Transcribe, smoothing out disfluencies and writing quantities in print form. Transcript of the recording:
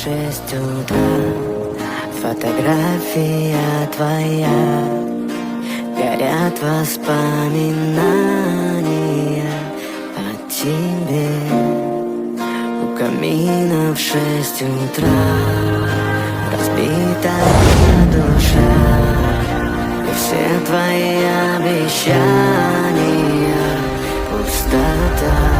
6 утра. Фотография твоя, горят воспоминания о тебе. У камина в 6 утра разбитая душа, и все твои обещания пустота.